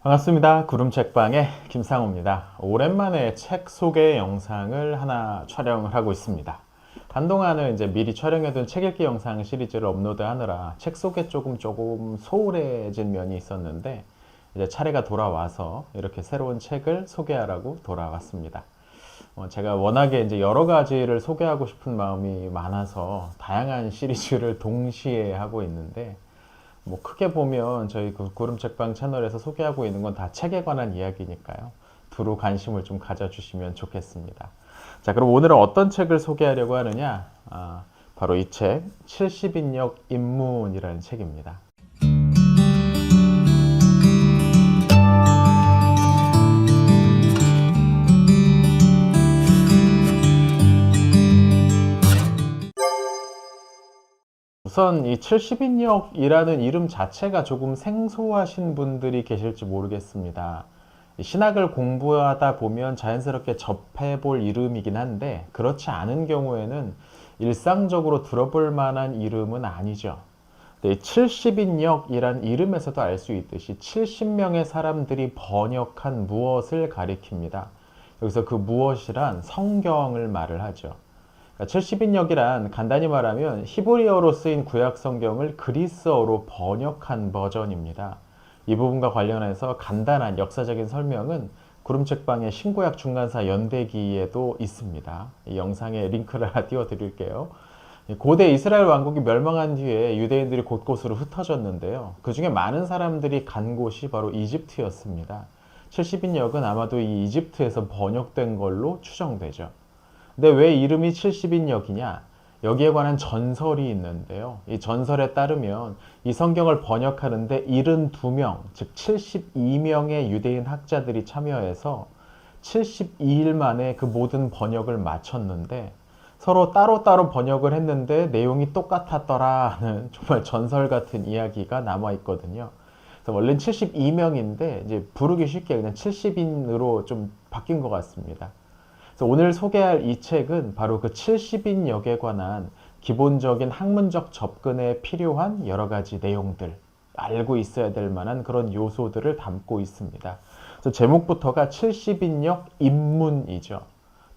반갑습니다. 구름책방의 김상호입니다. 오랜만에 책 소개 영상을 하나 촬영을 하고 있습니다. 한동안은 이제 미리 촬영해둔 책 읽기 영상 시리즈를 업로드하느라 책 소개 조금 소홀해진 면이 있었는데 이제 차례가 돌아와서 이렇게 새로운 책을 소개하라고 돌아왔습니다. 제가 워낙에 이제 여러 가지를 소개하고 싶은 마음이 많아서 다양한 시리즈를 동시에 하고 있는데 뭐 크게 보면 저희 그 구름책방 채널에서 소개하고 있는 건 다 책에 관한 이야기니까요. 두루 관심을 좀 가져주시면 좋겠습니다. 자, 그럼 오늘은 어떤 책을 소개하려고 하느냐? 바로 이 책, 70인역 입문이라는 책입니다. 우선 이 70인역이라는 이름 자체가 조금 생소하신 분들이 계실지 모르겠습니다. 신학을 공부하다 보면 자연스럽게 접해볼 이름이긴 한데 그렇지 않은 경우에는 일상적으로 들어볼 만한 이름은 아니죠. 70인역이란 이름에서도 알 수 있듯이 70명의 사람들이 번역한 무엇을 가리킵니다. 여기서 그 무엇이란 성경을 말을 하죠. 70인역이란 간단히 말하면 히브리어로 쓰인 구약 성경을 그리스어로 번역한 버전입니다. 이 부분과 관련해서 간단한 역사적인 설명은 구름책방의 신구약 중간사 연대기에도 있습니다. 이 영상에 링크를 하나 띄워드릴게요. 고대 이스라엘 왕국이 멸망한 뒤에 유대인들이 곳곳으로 흩어졌는데요. 그 중에 많은 사람들이 간 곳이 바로 이집트였습니다. 70인역은 아마도 이 이집트에서 번역된 걸로 추정되죠. 근데 왜 이름이 70인역이냐? 여기에 관한 전설이 있는데요. 이 전설에 따르면 이 성경을 번역하는데 72명, 즉 72명의 유대인 학자들이 참여해서 72일 만에 그 모든 번역을 마쳤는데 서로 따로따로 번역을 했는데 내용이 똑같았더라는 정말 전설 같은 이야기가 남아 있거든요. 그래서 원래는 72명인데 이제 부르기 쉽게 그냥 70인으로 좀 바뀐 것 같습니다. 오늘 소개할 이 책은 바로 그 70인역에 관한 기본적인 학문적 접근에 필요한 여러 가지 내용들, 알고 있어야 될 만한 그런 요소들을 담고 있습니다. 그래서 제목부터가 70인역 입문이죠.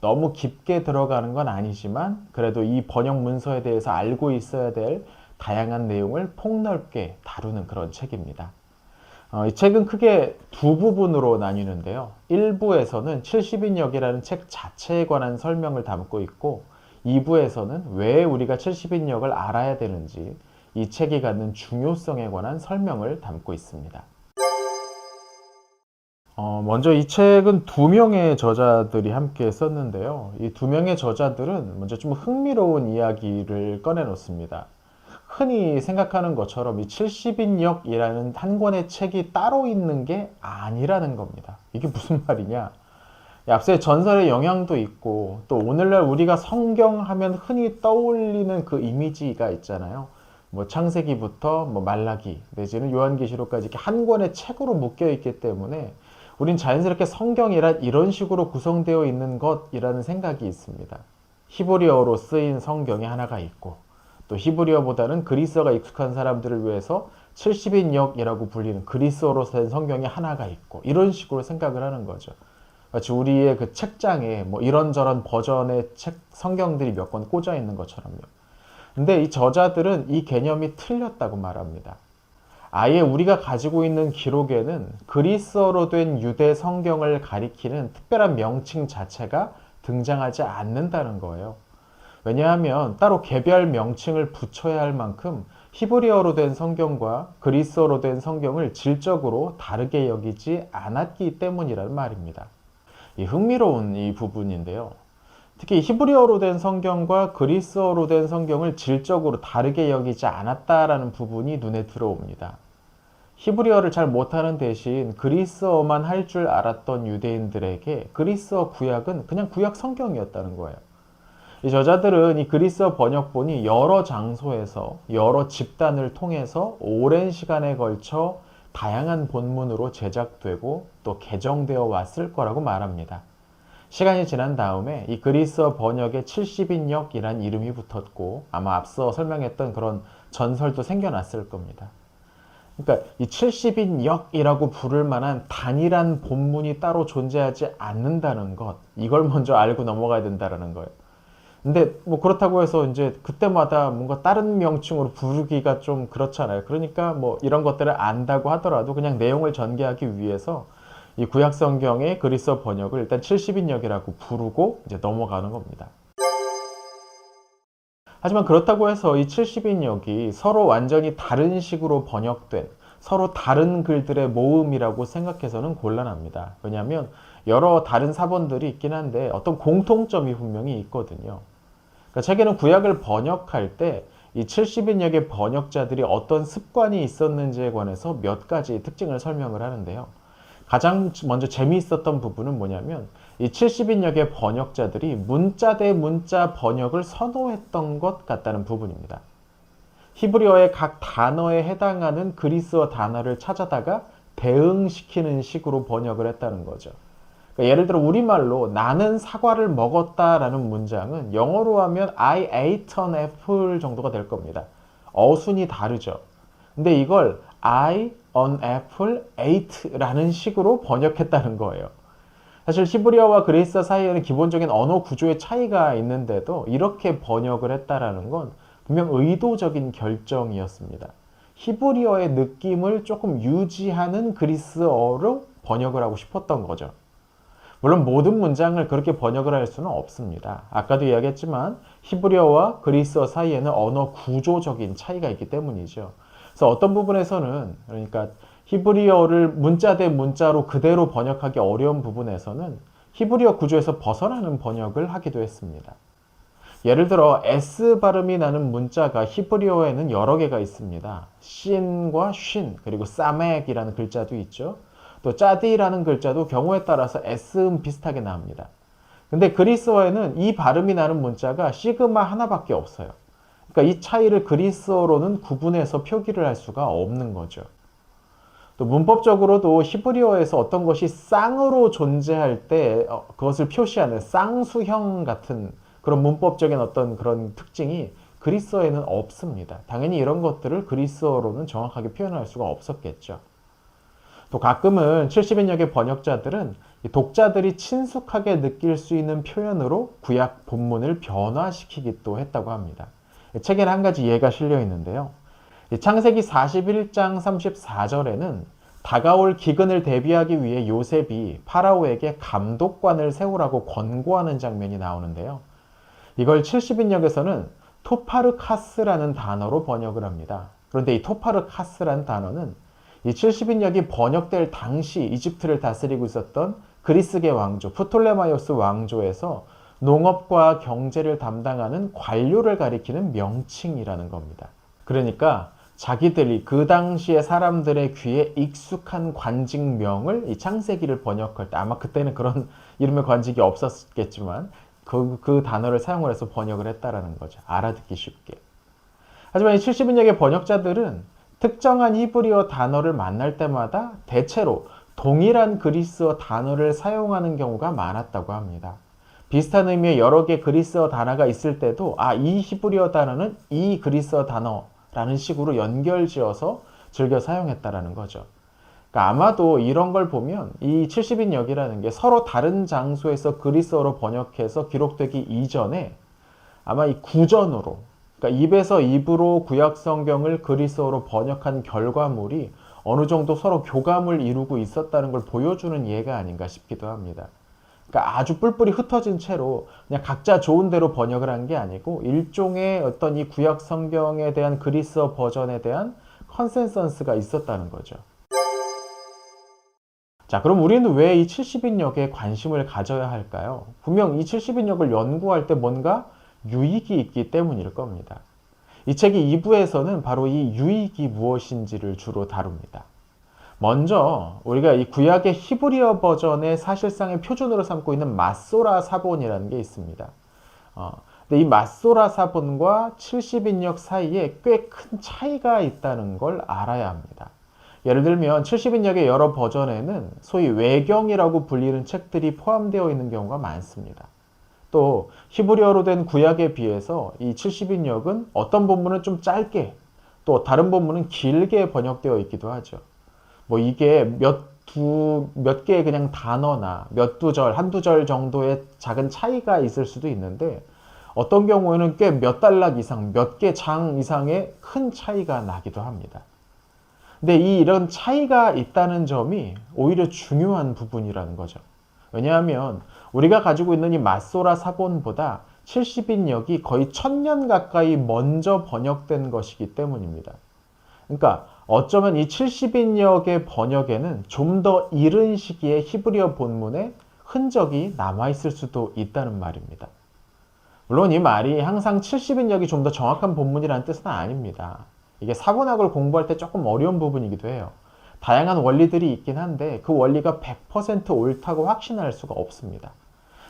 너무 깊게 들어가는 건 아니지만 그래도 이 번역 문서에 대해서 알고 있어야 될 다양한 내용을 폭넓게 다루는 그런 책입니다. 이 책은 크게 두 부분으로 나뉘는데요. 1부에서는 70인역이라는 책 자체에 관한 설명을 담고 있고 2부에서는 왜 우리가 70인역을 알아야 되는지 이 책이 갖는 중요성에 관한 설명을 담고 있습니다. 먼저 이 책은 두 명의 저자들이 함께 썼는데요. 이 두 명의 저자들은 먼저 좀 흥미로운 이야기를 꺼내놓습니다. 흔히 생각하는 것처럼 이 70인역이라는 한 권의 책이 따로 있는 게 아니라는 겁니다. 이게 무슨 말이냐? 앞서의 전설의 영향도 있고 또 오늘날 우리가 성경 하면 흔히 떠올리는 그 이미지가 있잖아요. 뭐 창세기부터 뭐 말라기 내지는 요한계시록까지 이렇게 한 권의 책으로 묶여 있기 때문에 우린 자연스럽게 성경이란 이런 식으로 구성되어 있는 것이라는 생각이 있습니다. 히브리어로 쓰인 성경이 하나가 있고 또 히브리어보다는 그리스어가 익숙한 사람들을 위해서 70인역이라고 불리는 그리스어로 쓴 성경이 하나가 있고 이런 식으로 생각을 하는 거죠. 마치 우리의 그 책장에 뭐 이런저런 버전의 책 성경들이 몇 권 꽂아 있는 것처럼요. 근데 이 저자들은 이 개념이 틀렸다고 말합니다. 아예 우리가 가지고 있는 기록에는 그리스어로 된 유대 성경을 가리키는 특별한 명칭 자체가 등장하지 않는다는 거예요. 왜냐하면 따로 개별 명칭을 붙여야 할 만큼 히브리어로 된 성경과 그리스어로 된 성경을 질적으로 다르게 여기지 않았기 때문이라는 말입니다. 이 흥미로운 이 부분인데요. 특히 히브리어로 된 성경과 그리스어로 된 성경을 질적으로 다르게 여기지 않았다라는 부분이 눈에 들어옵니다. 히브리어를 잘 못하는 대신 그리스어만 할 줄 알았던 유대인들에게 그리스어 구약은 그냥 구약 성경이었다는 거예요. 이 저자들은 이 그리스어 번역본이 여러 장소에서 여러 집단을 통해서 오랜 시간에 걸쳐 다양한 본문으로 제작되고 또 개정되어 왔을 거라고 말합니다. 시간이 지난 다음에 이 그리스어 번역에 70인역이란 이름이 붙었고 아마 앞서 설명했던 그런 전설도 생겨났을 겁니다. 그러니까 이 70인역이라고 부를 만한 단일한 본문이 따로 존재하지 않는다는 것, 이걸 먼저 알고 넘어가야 된다는 거예요. 근데 뭐 그렇다고 해서 이제 그때마다 뭔가 다른 명칭으로 부르기가 좀 그렇잖아요. 그러니까 뭐 이런 것들을 안다고 하더라도 그냥 내용을 전개하기 위해서 이 구약 성경의 그리스어 번역을 일단 70인역이라고 부르고 이제 넘어가는 겁니다. 하지만 그렇다고 해서 이 70인역이 서로 완전히 다른 식으로 번역된 서로 다른 글들의 모음이라고 생각해서는 곤란합니다. 왜냐하면 여러 다른 사본들이 있긴 한데 어떤 공통점이 분명히 있거든요. 그러니까 책에는 구약을 번역할 때 이 70인역의 번역자들이 어떤 습관이 있었는지에 관해서 몇 가지 특징을 설명을 하는데요. 가장 먼저 재미있었던 부분은 뭐냐면 이 70인역의 번역자들이 문자 대 문자 번역을 선호했던 것 같다는 부분입니다. 히브리어의 각 단어에 해당하는 그리스어 단어를 찾아다가 대응시키는 식으로 번역을 했다는 거죠. 그러니까 예를 들어 우리말로 나는 사과를 먹었다라는 문장은 영어로 하면 I ate an apple 정도가 될 겁니다. 어순이 다르죠. 근데 이걸 I an apple ate라는 식으로 번역했다는 거예요. 사실 히브리어와 그리스어 사이에는 기본적인 언어 구조의 차이가 있는데도 이렇게 번역을 했다라는 건 분명 의도적인 결정이었습니다. 히브리어의 느낌을 조금 유지하는 그리스어로 번역을 하고 싶었던 거죠. 물론 모든 문장을 그렇게 번역을 할 수는 없습니다. 아까도 이야기했지만 히브리어와 그리스어 사이에는 언어 구조적인 차이가 있기 때문이죠. 그래서 어떤 부분에서는 그러니까 히브리어를 문자 대 문자로 그대로 번역하기 어려운 부분에서는 히브리어 구조에서 벗어나는 번역을 하기도 했습니다. 예를 들어 S 발음이 나는 문자가 히브리어에는 여러 개가 있습니다. 신과 쉰 그리고 사맥이라는 글자도 있죠. 또 짜디라는 글자도 경우에 따라서 S음 비슷하게 나옵니다. 근데 그리스어에는 이 발음이 나는 문자가 시그마 하나밖에 없어요. 그러니까 이 차이를 그리스어로는 구분해서 표기를 할 수가 없는 거죠. 또 문법적으로도 히브리어에서 어떤 것이 쌍으로 존재할 때 그것을 표시하는 쌍수형 같은 그런 문법적인 어떤 그런 특징이 그리스어에는 없습니다. 당연히 이런 것들을 그리스어로는 정확하게 표현할 수가 없었겠죠. 또 가끔은 70인역의 번역자들은 독자들이 친숙하게 느낄 수 있는 표현으로 구약 본문을 변화시키기도 했다고 합니다. 책에는 한 가지 예가 실려 있는데요. 창세기 41장 34절에는 다가올 기근을 대비하기 위해 요셉이 파라오에게 감독관을 세우라고 권고하는 장면이 나오는데요. 이걸 70인역에서는 토파르카스라는 단어로 번역을 합니다. 그런데 이 토파르카스라는 단어는 이 70인역이 번역될 당시 이집트를 다스리고 있었던 그리스계 왕조 프톨레마이오스 왕조에서 농업과 경제를 담당하는 관료를 가리키는 명칭이라는 겁니다. 그러니까 자기들이 그 당시의 사람들의 귀에 익숙한 관직명을 이 창세기를 번역할 때 아마 그때는 그런 이름의 관직이 없었겠지만 그 단어를 사용을 해서 번역을 했다라는 거죠. 알아듣기 쉽게. 하지만 이 70인역의 번역자들은 특정한 히브리어 단어를 만날 때마다 대체로 동일한 그리스어 단어를 사용하는 경우가 많았다고 합니다. 비슷한 의미의 여러 개 그리스어 단어가 있을 때도 이 히브리어 단어는 이 그리스어 단어라는 식으로 연결지어서 즐겨 사용했다라는 거죠. 그러니까 아마도 이런 걸 보면 이 70인역이라는 게 서로 다른 장소에서 그리스어로 번역해서 기록되기 이전에 아마 이 구전으로 그러니까 입에서 입으로 구약 성경을 그리스어로 번역한 결과물이 어느 정도 서로 교감을 이루고 있었다는 걸 보여주는 예가 아닌가 싶기도 합니다. 그러니까 아주 뿔뿔이 흩어진 채로 그냥 각자 좋은 대로 번역을 한 게 아니고 일종의 어떤 이 구약 성경에 대한 그리스어 버전에 대한 컨센서스가 있었다는 거죠. 자, 그럼 우리는 왜 이 70인역에 관심을 가져야 할까요? 분명 이 70인역을 연구할 때 뭔가 유익이 있기 때문일 겁니다. 이 책의 2부에서는 바로 이 유익이 무엇인지를 주로 다룹니다. 먼저 우리가 이 구약의 히브리어 버전의 사실상의 표준으로 삼고 있는 마소라 사본이라는 게 있습니다. 근데 이 마소라 사본과 70인역 사이에 꽤 큰 차이가 있다는 걸 알아야 합니다. 예를 들면 70인역의 여러 버전에는 소위 외경이라고 불리는 책들이 포함되어 있는 경우가 많습니다. 또 히브리어로 된 구약에 비해서 이 70인역은 어떤 본문은 좀 짧게 또 다른 본문은 길게 번역되어 있기도 하죠. 뭐 이게 몇 개의 그냥 단어나 몇 두 절, 한두 절 정도의 작은 차이가 있을 수도 있는데 어떤 경우에는 꽤 몇 단락 이상, 몇 개 장 이상의 큰 차이가 나기도 합니다. 근데 이런 차이가 있다는 점이 오히려 중요한 부분이라는 거죠. 왜냐하면 우리가 가지고 있는 이 맞소라 사본보다 70인역이 거의 1000년 가까이 먼저 번역된 것이기 때문입니다. 그러니까 어쩌면 이 70인역의 번역에는 좀 더 이른 시기의 히브리어 본문에 흔적이 남아있을 수도 있다는 말입니다. 물론 이 말이 항상 70인역이 좀 더 정확한 본문이라는 뜻은 아닙니다. 이게 사본학을 공부할 때 조금 어려운 부분이기도 해요. 다양한 원리들이 있긴 한데 그 원리가 100% 옳다고 확신할 수가 없습니다.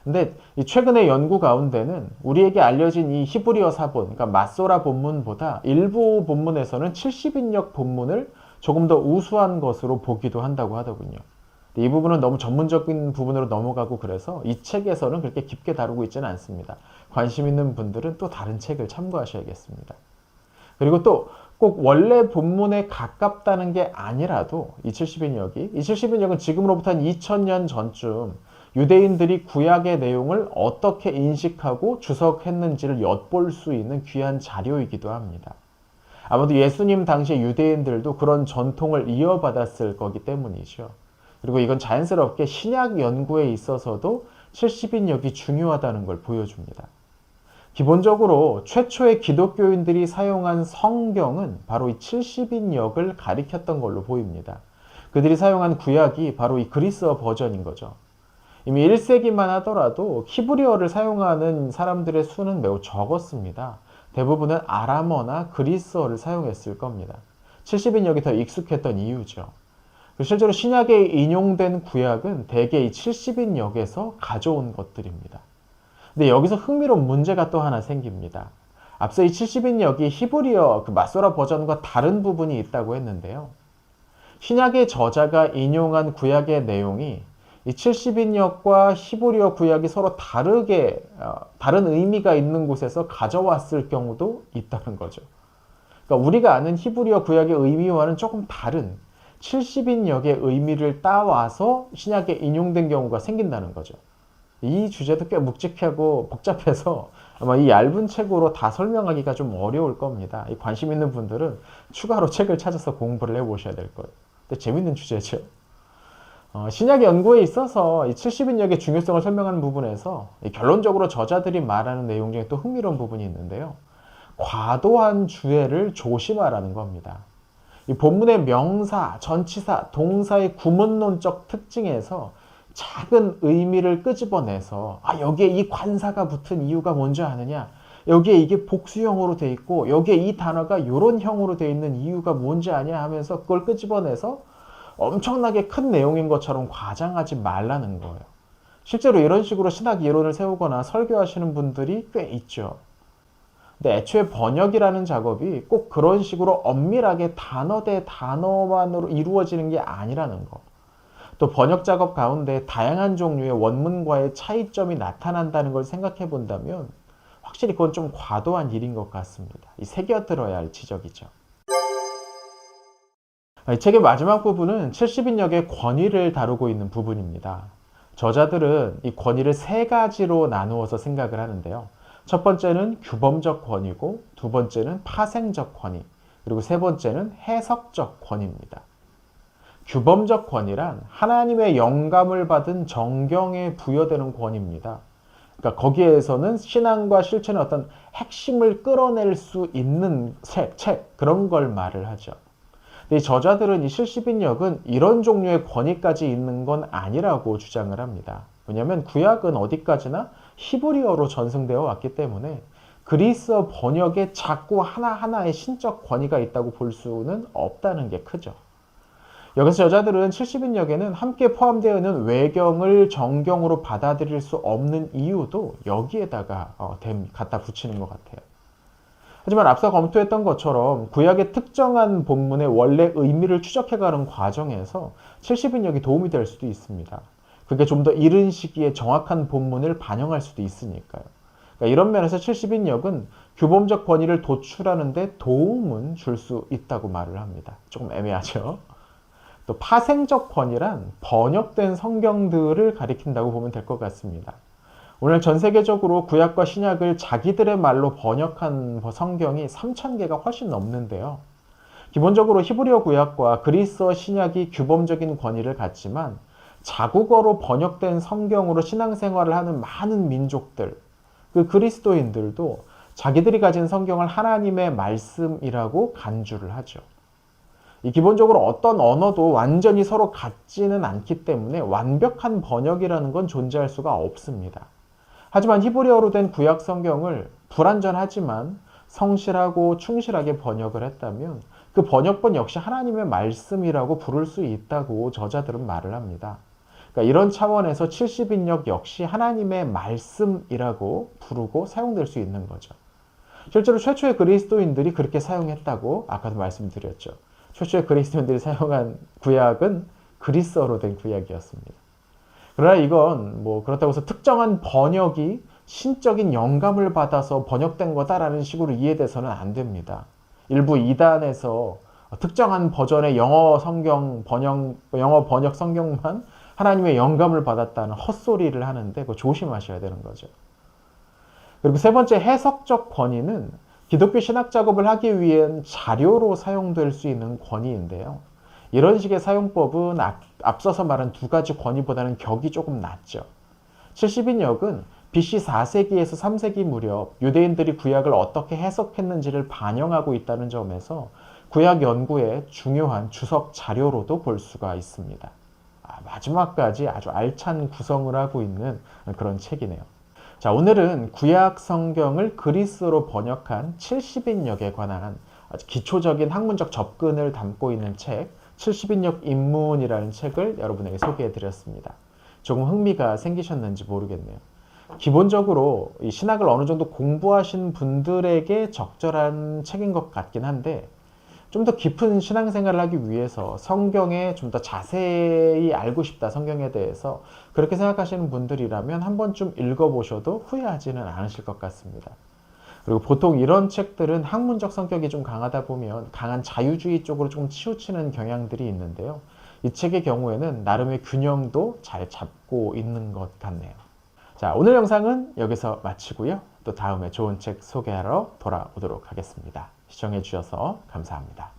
근데 최근의 연구 가운데는 우리에게 알려진 이 히브리어 사본, 그러니까 맞소라 본문보다 일부 본문에서는 70인역 본문을 조금 더 우수한 것으로 보기도 한다고 하더군요. 이 부분은 너무 전문적인 부분으로 넘어가고 그래서 이 책에서는 그렇게 깊게 다루고 있지는 않습니다. 관심 있는 분들은 또 다른 책을 참고하셔야겠습니다. 그리고 또 꼭 원래 본문에 가깝다는 게 아니라도 이 70인역은 지금으로부터 한 2000년 전쯤 유대인들이 구약의 내용을 어떻게 인식하고 주석했는지를 엿볼 수 있는 귀한 자료이기도 합니다. 아마도 예수님 당시의 유대인들도 그런 전통을 이어받았을 거기 때문이죠. 그리고 이건 자연스럽게 신약 연구에 있어서도 70인역이 중요하다는 걸 보여줍니다. 기본적으로 최초의 기독교인들이 사용한 성경은 바로 이 70인역을 가리켰던 걸로 보입니다. 그들이 사용한 구약이 바로 이 그리스어 버전인 거죠. 이미 1세기만 하더라도 히브리어를 사용하는 사람들의 수는 매우 적었습니다. 대부분은 아람어나 그리스어를 사용했을 겁니다. 70인역이 더 익숙했던 이유죠. 실제로 신약에 인용된 구약은 대개 이 70인역에서 가져온 것들입니다. 근데 여기서 흥미로운 문제가 또 하나 생깁니다. 앞서 이 70인역이 히브리어 그 맞소라 버전과 다른 부분이 있다고 했는데요. 신약의 저자가 인용한 구약의 내용이 이 70인역과 히브리어 구약이 서로 다른 의미가 있는 곳에서 가져왔을 경우도 있다는 거죠. 그러니까 우리가 아는 히브리어 구약의 의미와는 조금 다른 70인역의 의미를 따와서 신약에 인용된 경우가 생긴다는 거죠. 이 주제도 꽤 묵직하고 복잡해서 아마 이 얇은 책으로 다 설명하기가 좀 어려울 겁니다. 관심 있는 분들은 추가로 책을 찾아서 공부를 해보셔야 될 거예요. 근데 재밌는 주제죠. 신약 연구에 있어서 이 70인역의 중요성을 설명하는 부분에서 결론적으로 저자들이 말하는 내용 중에 또 흥미로운 부분이 있는데요. 과도한 주해를 조심하라는 겁니다. 이 본문의 명사, 전치사, 동사의 구문론적 특징에서 작은 의미를 끄집어내서 여기에 이 관사가 붙은 이유가 뭔지 아느냐? 여기에 이게 복수형으로 돼 있고 여기에 이 단어가 이런 형으로 돼 있는 이유가 뭔지 아냐 하면서 그걸 끄집어내서 엄청나게 큰 내용인 것처럼 과장하지 말라는 거예요. 실제로 이런 식으로 신학 이론을 세우거나 설교하시는 분들이 꽤 있죠. 근데 애초에 번역이라는 작업이 꼭 그런 식으로 엄밀하게 단어 대 단어만으로 이루어지는 게 아니라는 거. 또 번역 작업 가운데 다양한 종류의 원문과의 차이점이 나타난다는 걸 생각해 본다면 확실히 그건 좀 과도한 일인 것 같습니다. 이 새겨들어야 할 지적이죠. 이 책의 마지막 부분은 70인역의 권위를 다루고 있는 부분입니다. 저자들은 이 권위를 세 가지로 나누어서 생각을 하는데요. 첫 번째는 규범적 권위고, 두 번째는 파생적 권위, 그리고 세 번째는 해석적 권위입니다. 규범적 권위란 하나님의 영감을 받은 정경에 부여되는 권위입니다. 그러니까 거기에서는 신앙과 실천의 어떤 핵심을 끌어낼 수 있는 책 그런 걸 말을 하죠. 근데 이 저자들은 이 70인역은 이런 종류의 권위까지 있는 건 아니라고 주장을 합니다. 왜냐하면 구약은 어디까지나 히브리어로 전승되어 왔기 때문에 그리스어 번역에 자꾸 하나하나의 신적 권위가 있다고 볼 수는 없다는 게 크죠. 여기서 여자들은 70인역에는 함께 포함되어 있는 외경을 정경으로 받아들일 수 없는 이유도 여기에다가 갖다 붙이는 것 같아요. 하지만 앞서 검토했던 것처럼 구약의 특정한 본문의 원래 의미를 추적해가는 과정에서 70인역이 도움이 될 수도 있습니다. 그게 좀 더 이른 시기에 정확한 본문을 반영할 수도 있으니까요. 그러니까 이런 면에서 70인역은 규범적 권위를 도출하는 데 도움은 줄 수 있다고 말을 합니다. 조금 애매하죠. 또 파생적 권위란 번역된 성경들을 가리킨다고 보면 될 것 같습니다. 오늘 전 세계적으로 구약과 신약을 자기들의 말로 번역한 성경이 3,000개가 훨씬 넘는데요. 기본적으로 히브리어 구약과 그리스어 신약이 규범적인 권위를 갖지만 자국어로 번역된 성경으로 신앙생활을 하는 많은 민족들, 그 그리스도인들도 자기들이 가진 성경을 하나님의 말씀이라고 간주를 하죠. 이 기본적으로 어떤 언어도 완전히 서로 같지는 않기 때문에 완벽한 번역이라는 건 존재할 수가 없습니다. 하지만 히브리어로 된 구약 성경을 불완전하지만 성실하고 충실하게 번역을 했다면 그 번역본 역시 하나님의 말씀이라고 부를 수 있다고 저자들은 말을 합니다. 그러니까 이런 차원에서 70인역 역시 하나님의 말씀이라고 부르고 사용될 수 있는 거죠. 실제로 최초의 그리스도인들이 그렇게 사용했다고 아까도 말씀드렸죠. 최초의 그리스도인들이 사용한 구약은 그리스어로 된 구약이었습니다. 그러나 이건 뭐 그렇다고 해서 특정한 번역이 신적인 영감을 받아서 번역된 거다라는 식으로 이해돼서는 안 됩니다. 일부 이단에서 특정한 버전의 영어 번역 성경만 하나님의 영감을 받았다는 헛소리를 하는데 그거 조심하셔야 되는 거죠. 그리고 세 번째 해석적 권위는 기독교 신학 작업을 하기 위한 자료로 사용될 수 있는 권위인데요. 이런 식의 사용법은 앞서서 말한 두 가지 권위보다는 격이 조금 낮죠. 70인역은 BC 4세기에서 3세기 무렵 유대인들이 구약을 어떻게 해석했는지를 반영하고 있다는 점에서 구약 연구의 중요한 주석 자료로도 볼 수가 있습니다. 마지막까지 아주 알찬 구성을 하고 있는 그런 책이네요. 자, 오늘은 구약 성경을 그리스어로 번역한 70인역에 관한 아주 기초적인 학문적 접근을 담고 있는 책 70인역 입문이라는 책을 여러분에게 소개해 드렸습니다. 조금 흥미가 생기셨는지 모르겠네요. 기본적으로 이 신학을 어느 정도 공부하신 분들에게 적절한 책인 것 같긴 한데 좀 더 깊은 신앙생활을 하기 위해서 성경에 좀 더 자세히 알고 싶다, 성경에 대해서 그렇게 생각하시는 분들이라면 한 번쯤 읽어보셔도 후회하지는 않으실 것 같습니다. 그리고 보통 이런 책들은 학문적 성격이 좀 강하다 보면 강한 자유주의 쪽으로 좀 치우치는 경향들이 있는데요. 이 책의 경우에는 나름의 균형도 잘 잡고 있는 것 같네요. 자, 오늘 영상은 여기서 마치고요. 또 다음에 좋은 책 소개하러 돌아오도록 하겠습니다. 시청해 주셔서 감사합니다.